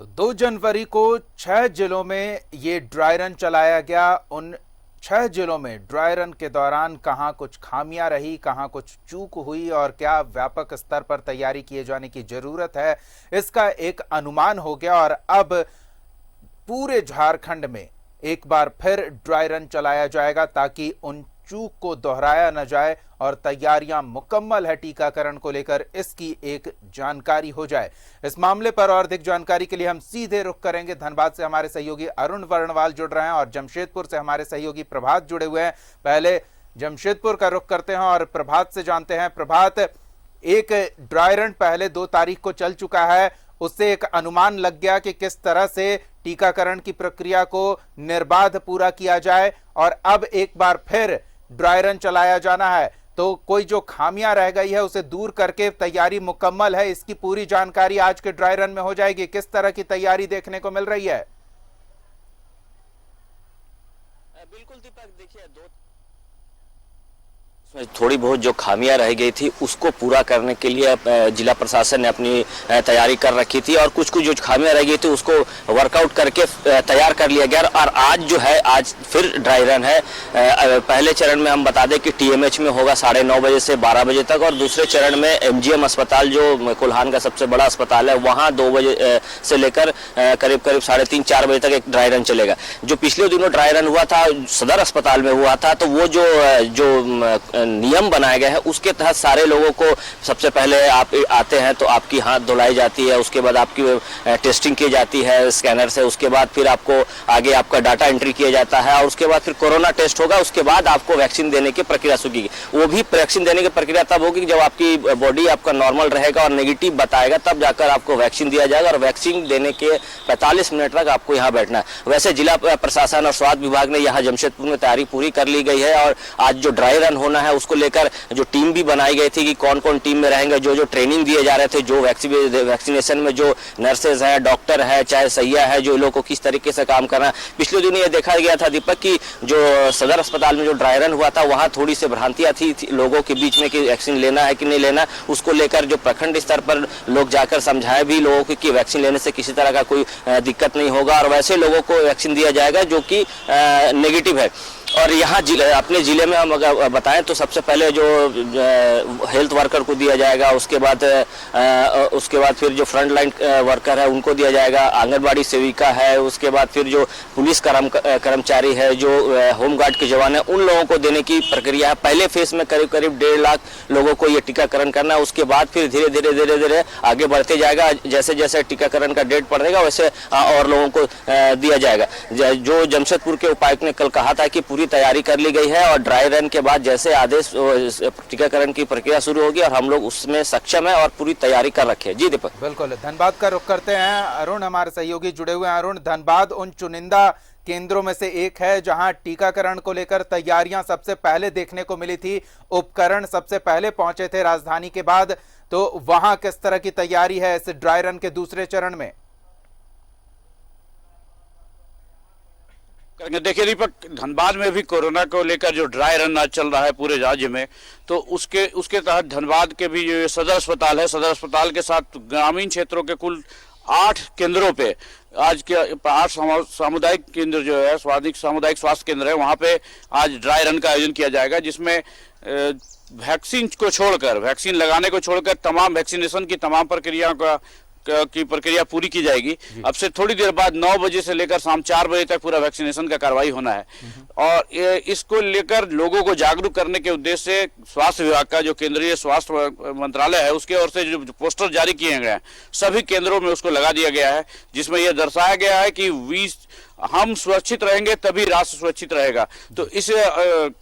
तो 2 जनवरी को 6 जिलों में ये ड्राई रन चलाया गया। उन 6 जिलों में ड्राई रन के दौरान कहां कुछ खामियां रही, कहां कुछ चूक हुई और क्या व्यापक स्तर पर तैयारी किए जाने की जरूरत है, इसका एक अनुमान हो गया। और अब पूरे झारखंड में एक बार फिर ड्राई रन चलाया जाएगा ताकि उन चूक को दोहराया न जाए और तैयारियां मुकम्मल है टीकाकरण को लेकर, इसकी एक जानकारी हो जाए। इस मामले पर और अधिक जानकारी के लिए हम सीधे रुख करेंगे। धनबाद से हमारे सहयोगी अरुण वर्णवाल जुड़ रहे हैं और जमशेदपुर से हमारे सहयोगी प्रभात जुड़े हुए हैं। पहले जमशेदपुर का रुख करते हैं और प्रभात से जानते हैं। प्रभात, एक ड्राई रन पहले 2 तारीख को चल चुका है, उससे एक अनुमान लग गया कि किस तरह से टीकाकरण की प्रक्रिया को निर्बाध पूरा किया जाए और अब एक बार फिर ड्राई रन चलाया जाना है। तो कोई जो खामियां रह गई है उसे दूर करके तैयारी मुकम्मल है, इसकी पूरी जानकारी आज के ड्राई रन में हो जाएगी। किस तरह की तैयारी देखने को मिल रही है? बिल्कुल दीपक, देखिए थोड़ी बहुत जो खामियां रह गई थी उसको पूरा करने के लिए जिला प्रशासन ने अपनी तैयारी कर रखी थी और कुछ जो खामियां रह गई थी उसको वर्कआउट करके तैयार कर लिया गया। और आज जो है, आज फिर ड्राई रन है। पहले चरण में हम बता दें कि टीएमएच में होगा 9:30 बजे से 12 बजे तक और दूसरे चरण में एमजीएम अस्पताल जो कोल्हान का सबसे बड़ा अस्पताल है वहाँ 2 बजे से लेकर करीब 3:30-4 बजे तक एक ड्राई रन चलेगा। जो पिछले दिनों ड्राई रन हुआ था सदर अस्पताल में हुआ था, तो वो जो नियम बनाया गया है उसके तहत सारे लोगों को सबसे पहले आप आते हैं तो आपकी हाथ धुलाई जाती है, उसके बाद आपकी टेस्टिंग की जाती है स्कैनर से, उसके बाद फिर आपको आगे आपका डाटा एंट्री किया जाता है और उसके बाद फिर कोरोना टेस्ट होगा। उसके बाद आपको वैक्सीन देने की प्रक्रिया शुरू होगी। वो भी वैक्सीन देने की प्रक्रिया तब होगी जब आपकी बॉडी आपका नॉर्मल रहेगा और नेगेटिव बताएगा, तब जाकर आपको वैक्सीन दिया जाएगा और वैक्सीन देने के 45 मिनट तक आपको यहाँ बैठना है। वैसे जिला प्रशासन और स्वास्थ्य विभाग ने यहाँ जमशेदपुर में तैयारी पूरी कर ली गई है और आज जो ड्राई रन होना है उसको लेकर जो टीम भी बनाई गई थी कि कौन कौन टीम में रहेंगे, जो ट्रेनिंग दिए जा रहे थे, जो वैक्सीनेशन में जो नर्सेज हैं, डॉक्टर है, चाहे सैया है, जो लोगों को किस तरीके से काम करना है। पिछले दिन ये देखा गया था दीपक कि जो सदर अस्पताल में जो ड्राई रन हुआ था वहाँ थोड़ी सी भ्रांतियां थी लोगों के बीच में कि वैक्सीन लेना है कि नहीं लेना। उसको लेकर जो प्रखंड स्तर पर लोग जाकर समझाए भी लोगों को कि वैक्सीन लेने से किसी तरह का कोई दिक्कत नहीं होगा और वैसे लोगों को वैक्सीन दिया जाएगा जो कि नेगेटिव है। और यहाँ अपने जिले में हम अगर बताएं तो सबसे पहले जो हेल्थ वर्कर को दिया जाएगा, उसके बाद फिर जो फ्रंट लाइन वर्कर है उनको दिया जाएगा, आंगनबाड़ी सेविका है, उसके बाद फिर जो पुलिस कर्मचारी है, जो होमगार्ड के जवान है, उन लोगों को देने की प्रक्रिया है। पहले फेज में करीब 1.5 लाख लोगों को ये टीकाकरण करना है। उसके बाद फिर धीरे धीरे आगे बढ़ते जाएगा। जैसे जैसे टीकाकरण का डेट पड़ेगा वैसे और लोगों को दिया जाएगा। जो जमशेदपुर के उपायुक्त ने कल कहा था कि पूरी तैयारी कर ली गई है और ड्राई रन के बाद जैसे आदेश टीकाकरण की प्रक्रिया शुरू होगी और हम लोग उसमें सक्षम है और पूरी तैयारी कर रखे हैं। जी दीपक। बिल्कुल, धनबाद का रुख करते हैं। अरुण हमारे सहयोगी जुड़े हुए हैं। अरुण, धनबाद उन चुनिंदा केंद्रों में से एक है जहां टीकाकरण को लेकर तैयारियां सबसे पहले देखने को मिली थी, उपकरण सबसे पहले पहुंचे थे राजधानी के बाद। तो वहां किस तरह की तैयारी है इस ड्राई रन के दूसरे चरण में? देखिए दीपक, धनबाद में भी कोरोना को लेकर जो ड्राई रन आज चल रहा है पूरे राज्य में, तो उसके तहत धनबाद के भी जो सदर अस्पताल है, सदर अस्पताल के साथ ग्रामीण क्षेत्रों के कुल 8 केंद्रों पे आज के 8 सामुदायिक केंद्र जो है, सामुदायिक स्वास्थ्य केंद्र है, वहाँ पे आज ड्राई रन का आयोजन किया जाएगा जिसमें वैक्सीन को छोड़कर, वैक्सीन लगाने को छोड़कर तमाम वैक्सीनेशन की तमाम प्रक्रिया की प्रक्रिया पूरी की जाएगी। अब से थोड़ी देर बाद 9 बजे से लेकर शाम 4 बजे तक पूरा वैक्सीनेशन का कार्रवाई होना है और इसको लेकर लोगों को जागरूक करने के उद्देश्य से स्वास्थ्य विभाग का जो केंद्रीय स्वास्थ्य मंत्रालय है उसके ओर से जो पोस्टर जारी किए गए हैं सभी केंद्रों में उसको लगा दिया गया है, जिसमें यह दर्शाया गया है कि हम सुरक्षित रहेंगे तभी राष्ट्र सुरक्षित रहेगा। तो इस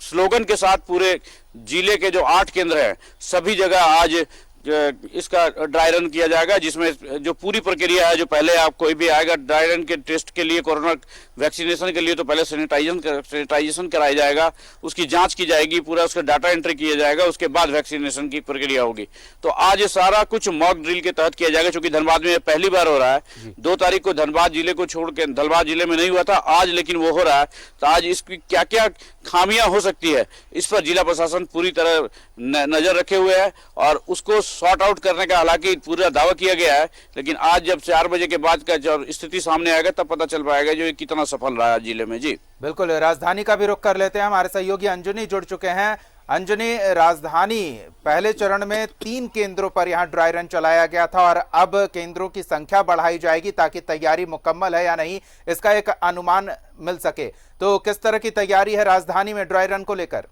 स्लोगन के साथ पूरे जिले के जो 8 केंद्र हैं सभी जगह आज इसका ड्राई रन किया जाएगा, जिसमें जो पूरी प्रक्रिया है, जो पहले आप कोई भी आएगा ड्राई रन के टेस्ट के लिए, कोरोना वैक्सीनेशन के लिए, तो पहले सैनिटाइजेशन कराया जाएगा, उसकी जांच की जाएगी, पूरा उसका डाटा एंट्री किया जाएगा, उसके बाद वैक्सीनेशन की प्रक्रिया होगी। तो आज ये सारा कुछ मॉक ड्रिल के तहत किया जाएगा, क्योंकि धनबाद में पहली बार हो रहा है। 2 तारीख को धनबाद जिले को छोड़ के, धनबाद जिले में नहीं हुआ था, आज लेकिन वो हो रहा है। तो आज इसकी क्या क्या खामियां हो सकती है इस पर जिला प्रशासन पूरी तरह नजर रखे हुए है और उसको सॉर्ट आउट करने का हालांकि पूरा दावा किया गया है, लेकिन आज जब 4 बजे के बाद का जब स्थिति सामने आएगा तब पता चल पाएगा जो ये कितना सफल रहा है जिले में। जी बिल्कुल, राजधानी का भी रुख कर लेते हैं, हमारे सहयोगी अंजनी जुड़ चुके हैं। अंजनी, राजधानी पहले चरण में 3 केंद्रों पर यहां ड्राई रन चलाया गया था और अब केंद्रों की संख्या बढ़ाई जाएगी ताकि तैयारी मुकम्मल है या नहीं इसका एक अनुमान मिल सके। तो किस तरह की तैयारी है राजधानी में ड्राई रन को लेकर?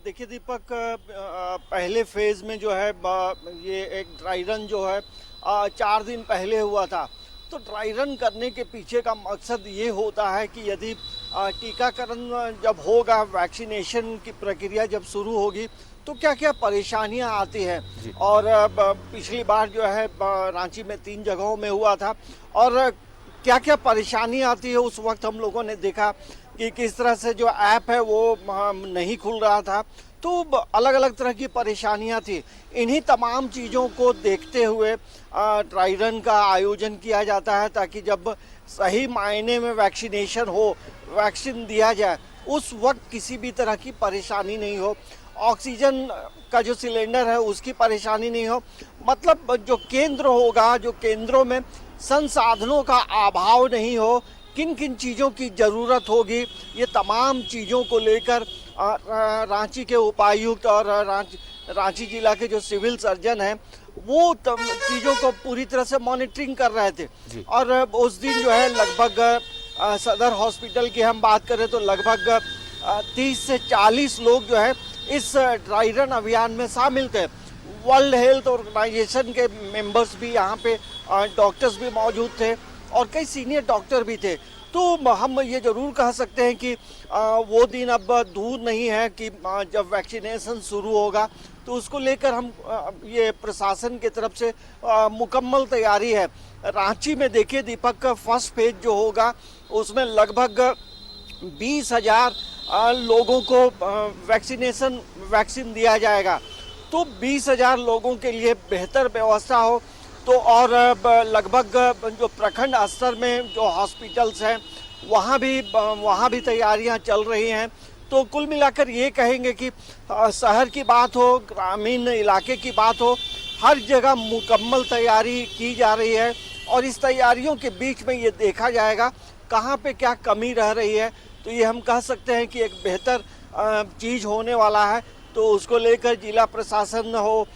देखिए दीपक, पहले फेज में जो है ये एक ड्राई रन जो है 4 दिन पहले हुआ था। तो ड्राई रन करने के पीछे का मकसद ये होता है कि यदि टीकाकरण जब होगा, वैक्सीनेशन की प्रक्रिया जब शुरू होगी तो क्या क्या परेशानियां आती हैं। और पिछली बार जो है रांची में 3 जगहों में हुआ था और क्या क्या परेशानी आती है उस वक्त हम लोगों ने देखा कि किस तरह से जो ऐप है वो नहीं खुल रहा था। तो अलग अलग तरह की परेशानियां थी। इन्हीं तमाम चीज़ों को देखते हुए ड्राई रन का आयोजन किया जाता है ताकि जब सही मायने में वैक्सीनेशन हो, वैक्सीन दिया जाए, उस वक्त किसी भी तरह की परेशानी नहीं हो। ऑक्सीजन का जो सिलेंडर है उसकी परेशानी नहीं हो। मतलब जो केंद्र होगा, जो केंद्रों में संसाधनों का अभाव नहीं हो, किन किन चीज़ों की ज़रूरत होगी, ये तमाम चीज़ों को लेकर रांची के उपायुक्त और रांची जिला के जो सिविल सर्जन हैं वो चीज़ों को पूरी तरह से मॉनिटरिंग कर रहे थे। और उस दिन जो है लगभग सदर हॉस्पिटल की हम बात करें तो लगभग 30 से 40 लोग जो है इस ड्राई रन अभियान में शामिल थे। वर्ल्ड हेल्थ ऑर्गेनाइजेशन के मेंबर्स भी यहाँ पे, डॉक्टर्स भी मौजूद थे और कई सीनियर डॉक्टर भी थे। तो हम ये ज़रूर कह सकते हैं कि वो दिन अब दूर नहीं है कि जब वैक्सीनेशन शुरू होगा तो उसको लेकर हम ये प्रशासन की तरफ से मुकम्मल तैयारी है। रांची में देखिए दीपक, फर्स्ट फेज जो होगा उसमें लगभग 20,000 लोगों को वैक्सीन दिया जाएगा। तो 20,000 लोगों के लिए बेहतर व्यवस्था हो तो और लगभग जो प्रखंड स्तर में जो हॉस्पिटल्स हैं वहाँ भी तैयारियाँ चल रही हैं। तो कुल मिलाकर ये कहेंगे कि शहर की बात हो, ग्रामीण इलाके की बात हो, हर जगह मुकम्मल तैयारी की जा रही है और इस तैयारियों के बीच में ये देखा जाएगा कहाँ पे क्या कमी रह रही है। तो ये हम कह सकते हैं कि एक बेहतर चीज़ होने वाला है। तो उसको लेकर जिला प्रशासन हो,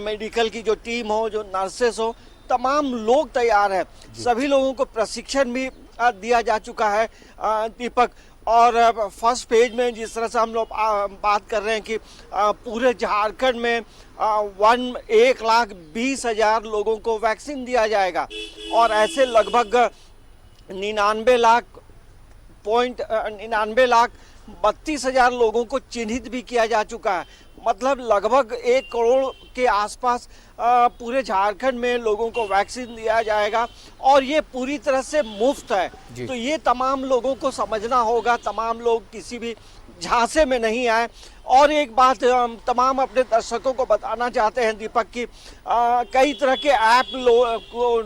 मेडिकल की जो टीम हो, जो नर्सेस हो, तमाम लोग तैयार हैं। सभी लोगों को प्रशिक्षण भी दिया जा चुका है दीपक। और फर्स्ट फेज में जिस तरह से हम लोग बात कर रहे हैं कि पूरे झारखंड में 1,20,000 लोगों को वैक्सीन दिया जाएगा और ऐसे लगभग 99,32,000 लोगों को चिन्हित भी किया जा चुका है। मतलब लगभग 1 करोड़ के आसपास पूरे झारखंड में लोगों को वैक्सीन दिया जाएगा और ये पूरी तरह से मुफ्त है। तो ये तमाम लोगों को समझना होगा, तमाम लोग किसी भी झांसे में नहीं आए। और एक बात तमाम अपने दर्शकों को बताना चाहते हैं दीपक की कई तरह के ऐप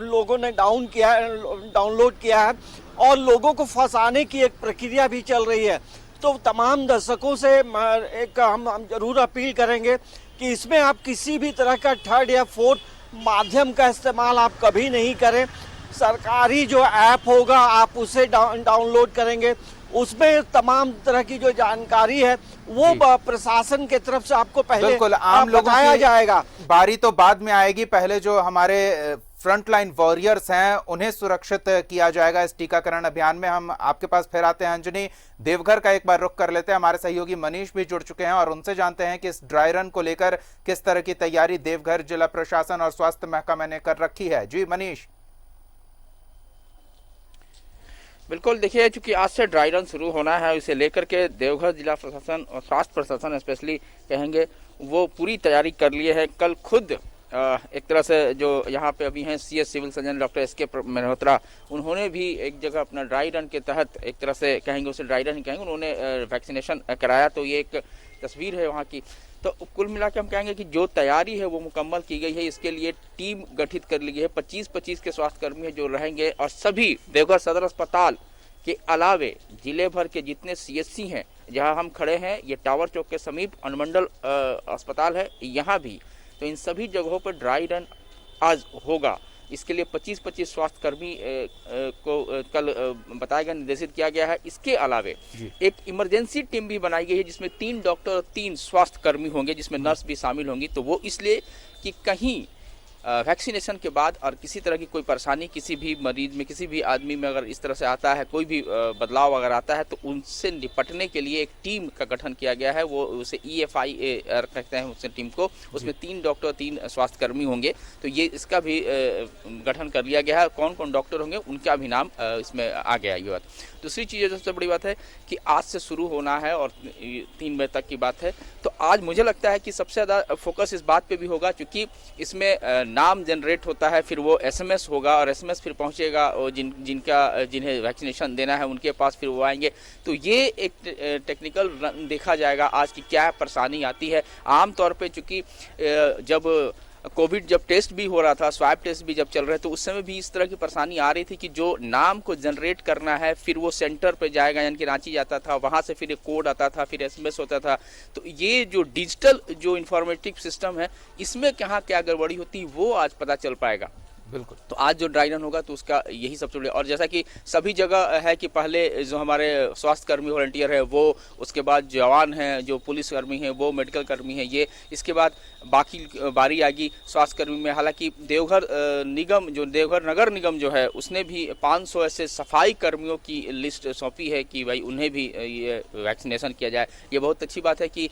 लोगों ने डाउनलोड किया है और लोगों को फंसाने की एक प्रक्रिया भी चल रही है। तो तमाम दर्शकों से एक हम जरूर अपील करेंगे कि इसमें आप किसी भी तरह का थर्ड या फोर्थ माध्यम का इस्तेमाल आप कभी नहीं करें। सरकारी जो ऐप होगा आप उसे डाउनलोड करेंगे, उसमें तमाम तरह की जो जानकारी है वो प्रशासन के तरफ से आपको पहले बताया जाएगा। बारी तो बाद में आएगी, पहले जो हमारे फ्रंटलाइन वॉरियर्स हैं उन्हें सुरक्षित किया जाएगा इस टीकाकरण अभियान में। हम आपके पास फिर आते हैं अंजनी। देवघर का एक बार रुख कर लेते हैं, हमारे सहयोगी मनीष भी जुड़ चुके हैं और उनसे जानते हैं कि इस ड्राई रन को लेकर किस तरह की तैयारी देवघर जिला प्रशासन और स्वास्थ्य महकमे ने कर रखी है। जी मनीष। बिल्कुल, देखिए चूंकि आज से ड्राई रन शुरू होना है, इसे लेकर के देवघर जिला प्रशासन और स्वास्थ्य प्रशासन स्पेशली कहेंगे वो पूरी तैयारी कर लिए है। कल खुद एक तरह से जो यहाँ पे अभी हैं CS civil surgeon doctor SK Malhotra, उन्होंने भी एक जगह अपना ड्राई रन के तहत एक तरह से कहेंगे, उसे ड्राई रन कहेंगे, उन्होंने वैक्सीनेशन कराया। तो ये एक तस्वीर है वहाँ की। तो कुल मिला के हम कहेंगे कि जो तैयारी है वो मुकम्मल की गई है। इसके लिए टीम गठित कर ली है, 25-25 के स्वास्थ्यकर्मी जो रहेंगे और सभी देवघर सदर अस्पताल के अलावे जिले भर के जितने सीएचसी हैं जहां हम खड़े हैं ये टावर चौक के समीप अनुमंडल अस्पताल है, यहाँ भी तो इन सभी जगहों पर ड्राई रन आज होगा। इसके लिए 25-25 स्वास्थ्य कर्मी को कल बताया गया, निर्देशित किया गया है। इसके अलावे एक इमरजेंसी टीम भी बनाई गई है जिसमें 3 डॉक्टर और 3 स्वास्थ्य कर्मी होंगे, जिसमें नर्स भी शामिल होंगी। तो वो इसलिए कि कहीं वैक्सीनेशन के बाद और किसी तरह की कोई परेशानी किसी भी मरीज में, किसी भी आदमी में अगर इस तरह से आता है, कोई भी बदलाव अगर आता है, तो उनसे निपटने के लिए एक टीम का गठन किया गया है। वो उसे EFI कहते हैं उस टीम को। उसमें 3 डॉक्टर 3 स्वास्थ्य कर्मी होंगे। तो ये इसका भी गठन कर लिया गया है। कौन कौन डॉक्टर होंगे उनका भी नाम इसमें आ गया। ये बात। दूसरी चीज़ जो सबसे बड़ी बात है कि आज से शुरू होना है और 3 बजे तक की बात है। तो आज मुझे लगता है कि सबसे ज़्यादा फोकस इस बात पे भी होगा, क्योंकि इसमें नाम जनरेट होता है, फिर वो SMS होगा और SMS फिर पहुंचेगा और जिन्हें वैक्सीनेशन देना है उनके पास, फिर वो आएंगे। तो ये एक टेक्निकल देखा जाएगा आज की क्या परेशानी आती है। आमतौर पे चूँकि जब कोविड जब टेस्ट भी हो रहा था, स्वैब टेस्ट भी जब चल रहे थे, तो उस समय भी इस तरह की परेशानी आ रही थी कि जो नाम को जनरेट करना है फिर वो सेंटर पे जाएगा, यानी कि रांची जाता था, वहाँ से फिर एक कोड आता था, फिर SMS होता था। तो ये जो डिजिटल जो इंफॉर्मेटिव सिस्टम है, इसमें कहाँ क्या गड़बड़ी होती है वो आज पता चल पाएगा। बिल्कुल। तो आज जो ड्राई रन होगा तो उसका यही सबसे बड़ी, और जैसा कि सभी जगह है कि पहले जो हमारे स्वास्थ्य कर्मी वॉलंटियर है वो, उसके बाद जवान हैं, जो पुलिस कर्मी हैं वो, मेडिकल कर्मी हैं ये, इसके बाद बाकी बारी आएगी स्वास्थ्य कर्मी में। हालांकि देवघर निगम जो देवघर नगर निगम जो है उसने भी 500 ऐसे सफाई कर्मियों की लिस्ट सौंपी है कि भाई उन्हें भी ये वैक्सीनेशन किया जाए। ये बहुत अच्छी बात है कि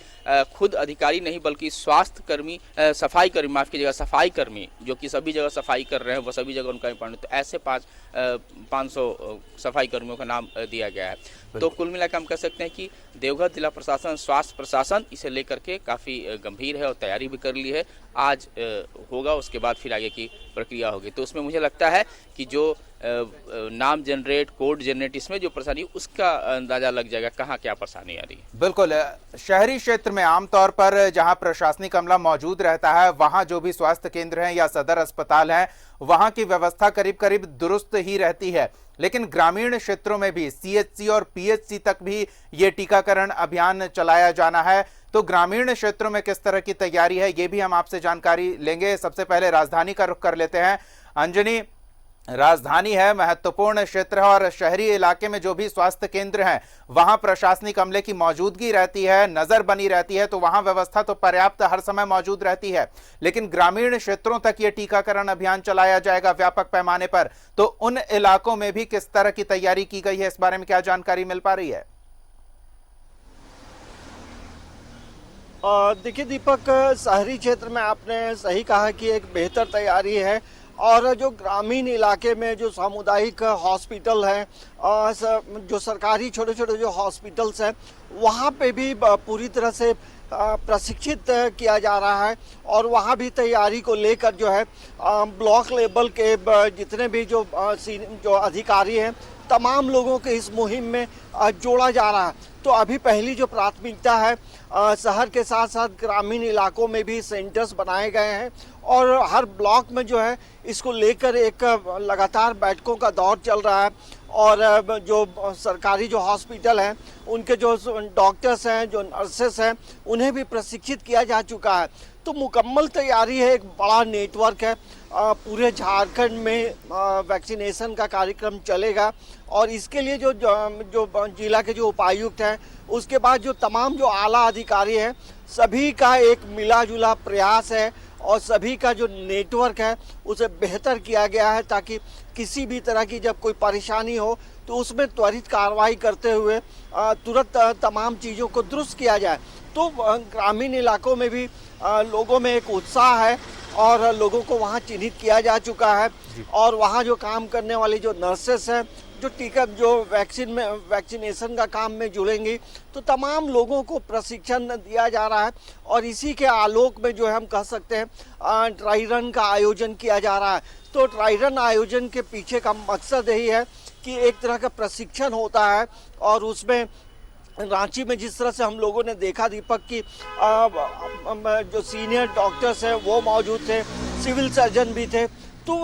खुद अधिकारी नहीं बल्कि स्वास्थ्य कर्मी, सफाई कर्मी, माफ़ कीजिएगा, सफाई कर्मी जो कि सभी जगह सफाई कर रहे हैं, वो सभी जगह उनका इम्पोर्टेंट। तो ऐसे 500 सफाई कर्मियों का नाम दिया गया है। तो कुल मिलाकर हम कह सकते हैं कि देवघर जिला प्रशासन, स्वास्थ्य प्रशासन इसे लेकर के काफ़ी गंभीर है और तैयारी भी कर ली है। आज होगा, उसके बाद फिर आगे की प्रक्रिया होगी। तो उसमें मुझे लगता है कि जो नाम जनरेट, कोड जनरेट, इसमें जो परेशानी उसका अंदाजा लग जाएगा कहाँ क्या परेशानी आ रही है। बिल्कुल। शहरी क्षेत्र में आमतौर पर जहां प्रशासनिक अमला मौजूद रहता है, वहां जो भी स्वास्थ्य केंद्र हैं या सदर अस्पताल हैं, वहां की व्यवस्था करीब करीब दुरुस्त ही रहती है। लेकिन ग्रामीण क्षेत्रों में भी CHC और PHC तक भी ये टीकाकरण अभियान चलाया जाना है। तो ग्रामीण क्षेत्रों में किस तरह की तैयारी है, ये भी हम आपसे जानकारी लेंगे। सबसे पहले राजधानी का रुख कर लेते हैं। अंजनी, राजधानी है, महत्वपूर्ण क्षेत्र है, और शहरी इलाके में जो भी स्वास्थ्य केंद्र हैं वहां प्रशासनिक अमले की मौजूदगी रहती है, नजर बनी रहती है, तो वहां व्यवस्था तो पर्याप्त हर समय मौजूद रहती है। लेकिन ग्रामीण क्षेत्रों तक ये टीकाकरण अभियान चलाया जाएगा व्यापक पैमाने पर, तो उन इलाकों में भी किस तरह की तैयारी की गई है, इस बारे में क्या जानकारी मिल पा रही है? देखिए दीपक, शहरी क्षेत्र में आपने सही कहा कि एक बेहतर तैयारी है, और जो ग्रामीण इलाके में जो सामुदायिक हॉस्पिटल हैं, जो सरकारी छोटे छोटे जो हॉस्पिटल्स हैं, वहाँ पे भी पूरी तरह से प्रशिक्षित किया जा रहा है। और वहाँ भी तैयारी को लेकर जो है ब्लॉक लेवल के जितने भी जो अधिकारी हैं, तमाम लोगों के इस मुहिम में जोड़ा जा रहा है। तो अभी पहली जो प्राथमिकता है, शहर के साथ साथ ग्रामीण इलाकों में भी सेंटर्स बनाए गए हैं, और हर ब्लॉक में जो है इसको लेकर एक लगातार बैठकों का दौर चल रहा है। और जो सरकारी जो हॉस्पिटल हैं, उनके जो डॉक्टर्स हैं, जो नर्सेस हैं, उन्हें भी प्रशिक्षित किया जा चुका है। तो मुकम्मल तैयारी है, एक बड़ा नेटवर्क है। पूरे झारखंड में वैक्सीनेशन का कार्यक्रम चलेगा, और इसके लिए जो जिला के जो उपायुक्त हैं, उसके बाद जो तमाम जो आला अधिकारी हैं, सभी का एक मिला जुला प्रयास है, और सभी का जो नेटवर्क है उसे बेहतर किया गया है, ताकि किसी भी तरह की जब कोई परेशानी हो तो उसमें त्वरित कार्रवाई करते हुए तुरंत तमाम चीज़ों को दुरुस्त किया जाए। तो ग्रामीण इलाकों में भी लोगों में एक उत्साह है, और लोगों को वहाँ चिन्हित किया जा चुका है। और वहाँ जो काम करने वाली जो नर्सेस हैं, जो वैक्सीनेशन का काम में जुड़ेंगी, तो तमाम लोगों को प्रशिक्षण दिया जा रहा है। और इसी के आलोक में जो है हम कह सकते हैं ड्राई रन का आयोजन किया जा रहा है। तो ड्राई रन आयोजन के पीछे का मकसद यही है कि एक तरह का प्रशिक्षण होता है, और उसमें रांची में जिस तरह से हम लोगों ने देखा दीपक की जो सीनियर डॉक्टर्स हैं वो मौजूद थे, सिविल सर्जन भी थे। तो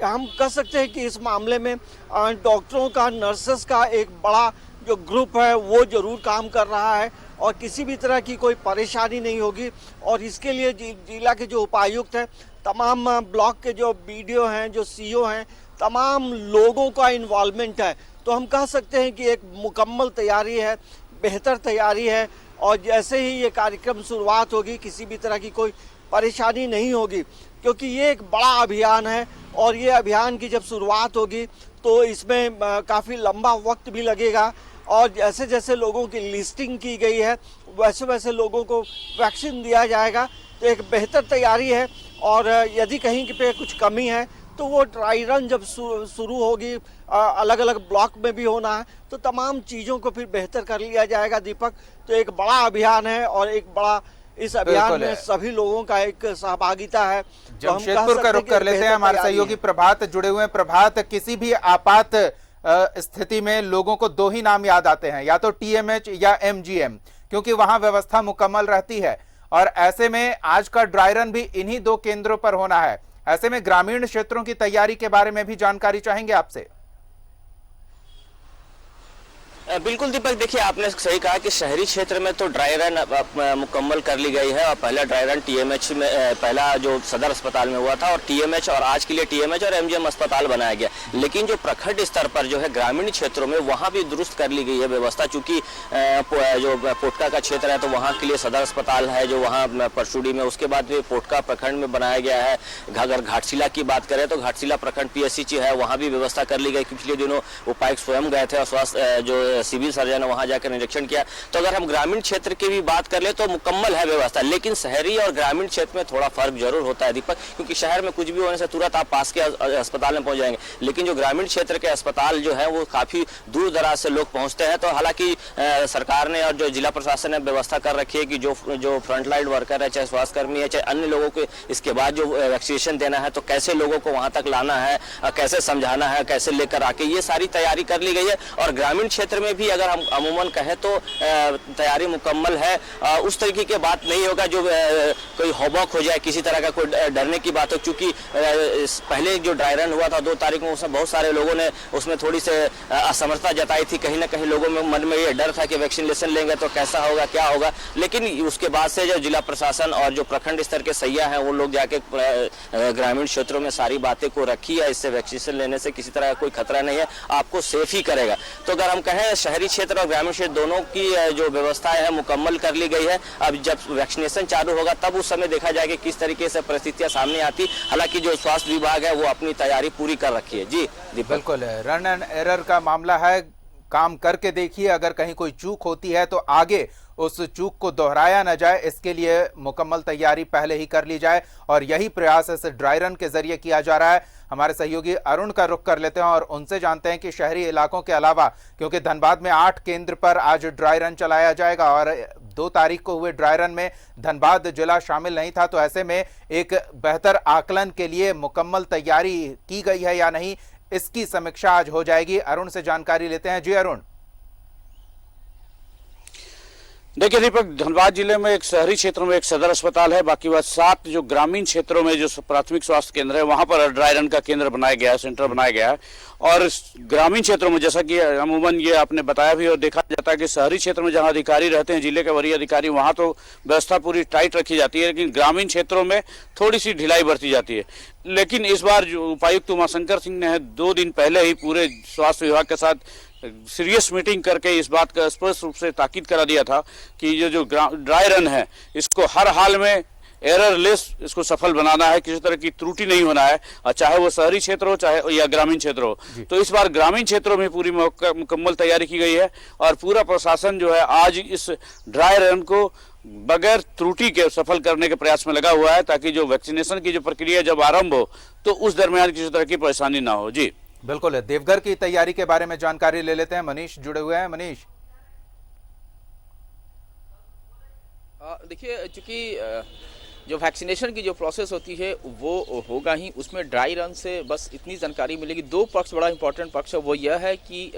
हम कह सकते हैं कि इस मामले में डॉक्टरों का, नर्सेस का एक बड़ा जो ग्रुप है वो जरूर काम कर रहा है और किसी भी तरह की कोई परेशानी नहीं होगी। और इसके लिए जिला के जो उपायुक्त हैं, तमाम ब्लॉक के जो बीडीओ हैं, जो सीईओ हैं, तमाम लोगों का इन्वॉल्वमेंट है। तो हम कह सकते हैं कि एक मुकम्मल तैयारी है, बेहतर तैयारी है। और जैसे ही ये कार्यक्रम शुरुआत होगी, किसी भी तरह की कोई परेशानी नहीं होगी, क्योंकि ये एक बड़ा अभियान है। और ये अभियान की जब शुरुआत होगी तो इसमें काफ़ी लंबा वक्त भी लगेगा। और जैसे जैसे लोगों की लिस्टिंग की गई है, वैसे वैसे लोगों को वैक्सीन दिया जाएगा। तो एक बेहतर तैयारी है। और यदि कहीं पे कुछ कमी है तो वो ड्राई रन जब शुरू होगी, अलग अलग ब्लॉक में भी होना है, तो तमाम चीज़ों को फिर बेहतर कर लिया जाएगा। दीपक, तो एक बड़ा अभियान है और एक बड़ा इस अभियान में सभी लोगों का एक सहभागिता है। जमशेदपुर का रुख कर लेते हैं, हमारे सहयोगी प्रभात जुड़े हुए हैं। प्रभात, किसी भी आपात स्थिति में लोगों को दो ही नाम याद आते हैं, या तो टीएमएच या एमजीएम, क्योंकि वहां व्यवस्था मुकम्मल रहती है। और ऐसे में आज का ड्राई रन भी इन्हीं दो केंद्रों पर होना है। ऐसे में ग्रामीण क्षेत्रों की तैयारी के बारे में भी जानकारी चाहेंगे आपसे। बिल्कुल दीपक, देखिए आपने सही कहा कि शहरी क्षेत्र में तो ड्राई रन मुकम्मल कर ली गई है। और पहला ड्राई रन टीएमएच में, पहला जो सदर अस्पताल में हुआ था, और टीएमएच, और आज के लिए टीएमएच और एमजीएम अस्पताल बनाया गया। लेकिन जो प्रखंड स्तर पर जो है ग्रामीण क्षेत्रों में, वहां भी दुरुस्त कर ली गई है व्यवस्था। चूंकि जो पोटका का क्षेत्र है तो वहां के लिए सदर अस्पताल है जो वहां परशुडी में, उसके बाद पोटका प्रखंड में बनाया गया है। अगर घाटशिला की बात करें तो घाटशिला प्रखंड पीएससी है, वहां भी व्यवस्था कर ली गई। पिछले दिनों उपायुक्त स्वयं गए थे और स्वास्थ्य जो सिविल सर्जन ने वहां जाकर निरीक्षण किया। तो अगर हम ग्रामीण क्षेत्र की भी बात कर ले तो मुकम्मल है व्यवस्था। लेकिन शहरी और ग्रामीण क्षेत्र में थोड़ा फर्क जरूर होता है दीपक, क्योंकि शहर में कुछ भी होने से तुरंत आप पास के अस्पताल में पहुंच जाएंगे। लेकिन जो ग्रामीण क्षेत्र के अस्पताल जो है वो काफी दूर दराज से लोग पहुंचते हैं। तो हालांकि सरकार ने और जो जिला प्रशासन ने व्यवस्था कर रखी है कि जो फ्रंटलाइन वर्कर है, चाहे स्वास्थ्यकर्मी है, चाहे अन्य लोगों को इसके बाद जो वैक्सीनेशन देना है, तो कैसे लोगों को वहां तक लाना है, कैसे समझाना है, कैसे लेकर आके, ये सारी तैयारी कर ली गई है। और ग्रामीण क्षेत्र में भी अगर हम अमूमन कहें तो तैयारी मुकम्मल है। उस तरीके की बात नहीं होगा जो कोई हौबौक हो जाए, किसी तरह का कोई डरने की बात हो। क्योंकि पहले जो ड्राई रन हुआ था 2 तारीख को, उसमें बहुत सारे लोगों ने उसमें थोड़ी से असमर्थता जताई थी। कहीं ना कहीं लोगों में मन में ये डर था कि वैक्सीनेशन लेंगे तो कैसा होगा, क्या होगा। लेकिन उसके बाद से जो जिला प्रशासन और जो प्रखंड स्तर के सैया हैं वो लोग जाके ग्रामीण क्षेत्रों में सारी बातें को रखी है। इससे वैक्सीनेशन लेने से किसी तरह का कोई खतरा नहीं है, आपको सेफ ही करेगा। तो अगर हम कहें शहरी क्षेत्र और ग्रामीण क्षेत्र दोनों की जो व्यवस्थाएं है मुकम्मल कर ली गई है। अब जब वैक्सीनेशन चालू होगा तब उस समय देखा जाएगा किस तरीके से परिस्थितियां सामने आती। हालांकि जो स्वास्थ्य विभाग है वो अपनी तैयारी पूरी कर रखी है। जी बिल्कुल, रन एंड एरर का मामला है, काम करके देखिए। अगर कहीं कोई चूक होती है तो आगे उस चूक को दोहराया न जाए, इसके लिए मुकम्मल तैयारी पहले ही कर ली जाए। और यही प्रयास इस ड्राई रन के जरिए किया जा रहा है। हमारे सहयोगी अरुण का रुख कर लेते हैं और उनसे जानते हैं कि शहरी इलाकों के अलावा, क्योंकि धनबाद में 8 केंद्र पर आज ड्राई रन चलाया जाएगा और 2 तारीख को हुए ड्राई रन में धनबाद जिला शामिल नहीं था, तो ऐसे में एक बेहतर आकलन के लिए मुकम्मल तैयारी की गई है या नहीं, इसकी समीक्षा आज हो जाएगी। अरुण से जानकारी लेते हैं। जी अरुण। देखिए दीपक, धनबाद जिले में एक शहरी क्षेत्र में एक सदर अस्पताल है, बाकी बात 7 जो ग्रामीण क्षेत्रों में जो प्राथमिक स्वास्थ्य केंद्र है वहां पर ड्राई रन का केंद्र बनाया गया है, सेंटर बनाया गया है। और ग्रामीण क्षेत्रों में जैसा कि अमूमन ये आपने बताया भी और देखा जाता है कि शहरी क्षेत्र में जहां अधिकारी रहते हैं, जिले के वरीय अधिकारी, वहां तो व्यवस्था पूरी टाइट रखी जाती है। लेकिन ग्रामीण क्षेत्रों में थोड़ी सी ढिलाई बरती जाती है। लेकिन इस बार जो उपायुक्त उमाशंकर सिंह ने 2 दिन पहले ही पूरे स्वास्थ्य विभाग के साथ सीरियस मीटिंग करके इस बात का स्पष्ट रूप से ताकीद करा दिया था कि ये जो ड्राई रन है इसको हर हाल में एररलेस इसको सफल बनाना है, किसी तरह की त्रुटि नहीं होना है, और चाहे वो शहरी क्षेत्र हो चाहे या ग्रामीण क्षेत्र हो। तो इस बार ग्रामीण क्षेत्रों में पूरी मुकम्मल तैयारी की गई है और पूरा प्रशासन जो है आज इस ड्राई रन को बगैर त्रुटि के सफल करने के प्रयास में लगा हुआ है, ताकि जो वैक्सीनेशन की जो प्रक्रिया जब आरंभ हो तो उस दरमियान किसी तरह की परेशानी ना हो। जी बिल्कुल, देवघर की तैयारी के बारे में जानकारी ले लेते हैं। मनीष जुड़े हुए हैं। मनीष, देखिए चूंकि जो वैक्सीनेशन की जो प्रोसेस होती है वो होगा ही, उसमें ड्राई रन से बस इतनी जानकारी मिलेगी। 2 पक्ष बड़ा इंपॉर्टेंट पक्ष है, वो यह है कि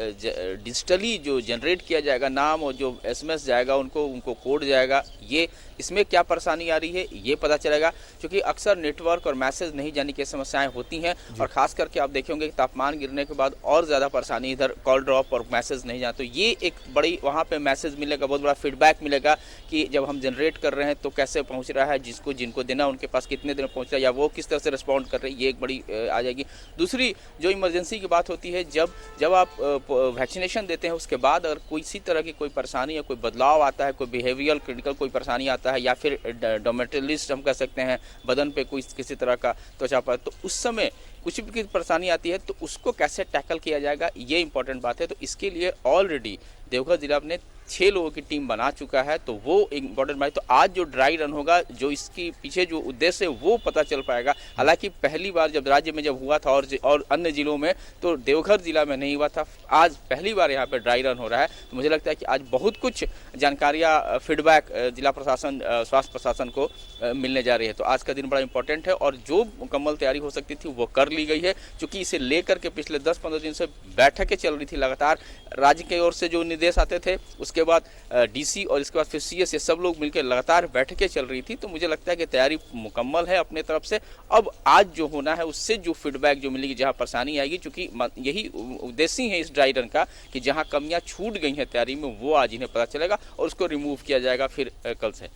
डिजिटली जो जनरेट किया जाएगा नाम और जो SMS जाएगा उनको कोड जाएगा, ये इसमें क्या परेशानी आ रही है ये पता चलेगा, क्योंकि अक्सर नेटवर्क और मैसेज नहीं जाने की समस्याएं होती हैं और खास करके आप देखेंगे कि तापमान गिरने के बाद और ज़्यादा परेशानी, इधर कॉल ड्रॉप और मैसेज नहीं जाए, तो ये एक बड़ी वहाँ पे मैसेज मिलेगा, बहुत बड़ा फीडबैक मिलेगा कि जब हम जनरेट कर रहे हैं तो कैसे पहुँच रहा है, जिनको देना उनके पास कितने दिन पहुँच रहा है या वो किस तरह से रिस्पॉन्ड कर रहे हैं, ये एक बड़ी आ जाएगी। दूसरी जो इमरजेंसी की बात होती है, जब आप वैक्सीनेशन देते हैं उसके बाद अगर किसी तरह की कोई परेशानी या कोई बदलाव आता है, कोई बिहेवियरल क्रिटिकल कोई परेशानी आता है या फिर डोमेटलिस्ट हम कह सकते हैं, बदन पे कोई किसी तरह का त्वचा पर, तो उस समय कुछ भी परेशानी आती है तो उसको कैसे टैकल किया जाएगा, ये इंपॉर्टेंट बात है। तो इसके लिए ऑलरेडी देवघर जिला ने 6 लोगों की टीम बना चुका है, तो वो इंपॉर्टेंट बात है। तो आज जो ड्राई रन होगा, जो इसके पीछे जो उद्देश्य है वो पता चल पाएगा। हालांकि पहली बार जब राज्य में जब हुआ था और अन्य जिलों में, तो देवघर जिला में नहीं हुआ था, आज पहली बार यहाँ पे ड्राई रन हो रहा है। तो मुझे लगता है कि आज बहुत कुछ जानकारियाँ, फीडबैक जिला प्रशासन, स्वास्थ्य प्रशासन को मिलने जा रही है। तो आज का दिन बड़ा इंपॉर्टेंट है और जो मुकम्मल तैयारी हो सकती थी वो कर ली गई है, क्योंकि इसे लेकर के पिछले 10-15 दिन से बैठकें चल रही थी लगातार। राज्य की ओर से जो निर्देश आते थे, उसके बाद डीसी और इसके बाद फिर सीएस, ये सब लोग मिलकर लगातार बैठकें चल रही थी। तो मुझे लगता है कि तैयारी मुकम्मल है अपने तरफ से। अब आज जो होना है उससे जो फीडबैक जो मिलेगी, जहां परेशानी आएगी, क्योंकि यही उद्देश्य है इस ड्राई रन का कि जहां कमियां छूट गई हैं तैयारी में, वो आज इन्हें पता चलेगा और उसको रिमूव किया जाएगा फिर कल से।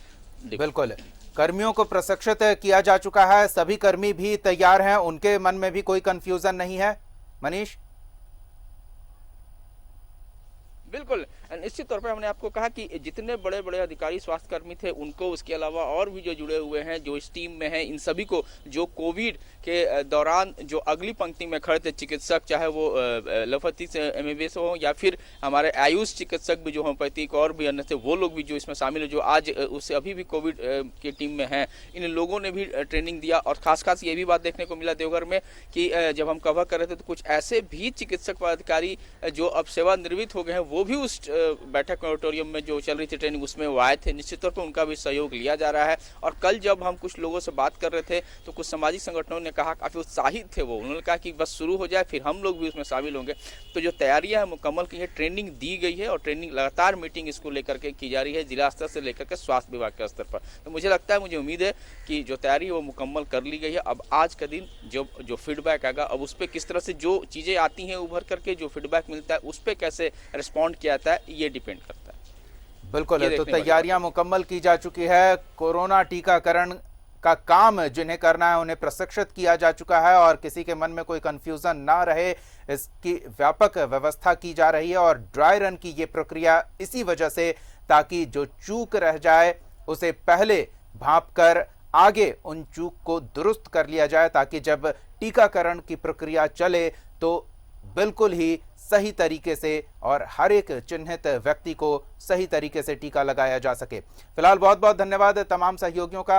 बिल्कुल, कर्मियों को प्रशिक्षित किया जा चुका है, सभी कर्मी भी तैयार हैं, उनके मन में भी कोई कंफ्यूजन नहीं है। मनीष? बिल्कुल, निश्चित तौर पर हमने आपको कहा कि जितने बड़े बड़े अधिकारी स्वास्थ्य कर्मी थे उनको, उसके अलावा और भी जो जुड़े हुए हैं, जो इस टीम में हैं, इन सभी को जो कोविड के दौरान जो अगली पंक्ति में खड़े थे चिकित्सक, चाहे वो एलोपैथिक MBBS हो या फिर हमारे आयुष चिकित्सक भी जो होम्योपैथिक और भी अन्य थे, वो लोग भी जो इसमें शामिल है, जो आज उससे अभी भी कोविड की टीम में हैं, इन लोगों ने भी ट्रेनिंग दिया। और खास ये भी बात देखने को मिला देवघर में कि जब हम कवर कर रहे थे तो कुछ ऐसे भी चिकित्सक पदाधिकारी जो अब सेवानिवृत्त हो गए हैं, वो भी उस बैठक ऑडिटोरियम में जो चल रही थी ट्रेनिंग, उसमें वो आए थे। निश्चित तौर पर उनका भी सहयोग लिया जा रहा है। और कल जब हम कुछ लोगों से बात कर रहे थे तो कुछ सामाजिक संगठनों ने कहा, काफ़ी उत्साहित थे वो, उन्होंने कहा कि बस शुरू हो जाए फिर हम लोग भी उसमें शामिल होंगे। तो जो तैयारियां हैं मुकम्मल की है, ट्रेनिंग दी गई है और ट्रेनिंग लगातार मीटिंग इसको लेकर के की जा रही है, जिला स्तर से लेकर के स्वास्थ्य विभाग के स्तर पर। तो मुझे लगता है, मुझे उम्मीद है कि जो तैयारी है वो मुकम्मल कर ली गई है। अब आज का दिन जो फीडबैक आएगा, अब उस पर किस तरह से जो चीज़ें आती हैं उभर करके, जो फीडबैक मिलता है उस पर कैसे रिस्पॉन्ड किया जाता है, ये डिपेंड करता है। बिल्कुल, तो तैयारियां मुकम्मल की जा चुकी है। कोरोना टीकाकरण का काम जिन्हें करना है उन्हें प्रशिक्षित किया जा चुका है और किसी के मन में कोई कंफ्यूजन ना रहे, इसकी व्यापक व्यवस्था की जा रही है। और ड्राई रन की ये प्रक्रिया इसी वजह से, ताकि जो चूक रह जाए उसे पहले भांप कर आगे उन चूक को दुरुस्त कर लिया जाए, ताकि जब टीकाकरण की प्रक्रिया चले तो बिल्कुल ही सही तरीके से और हर एक चिन्हित व्यक्ति को सही तरीके से टीका लगाया जा सके। फिलहाल बहुत बहुत धन्यवाद तमाम सहयोगियों का।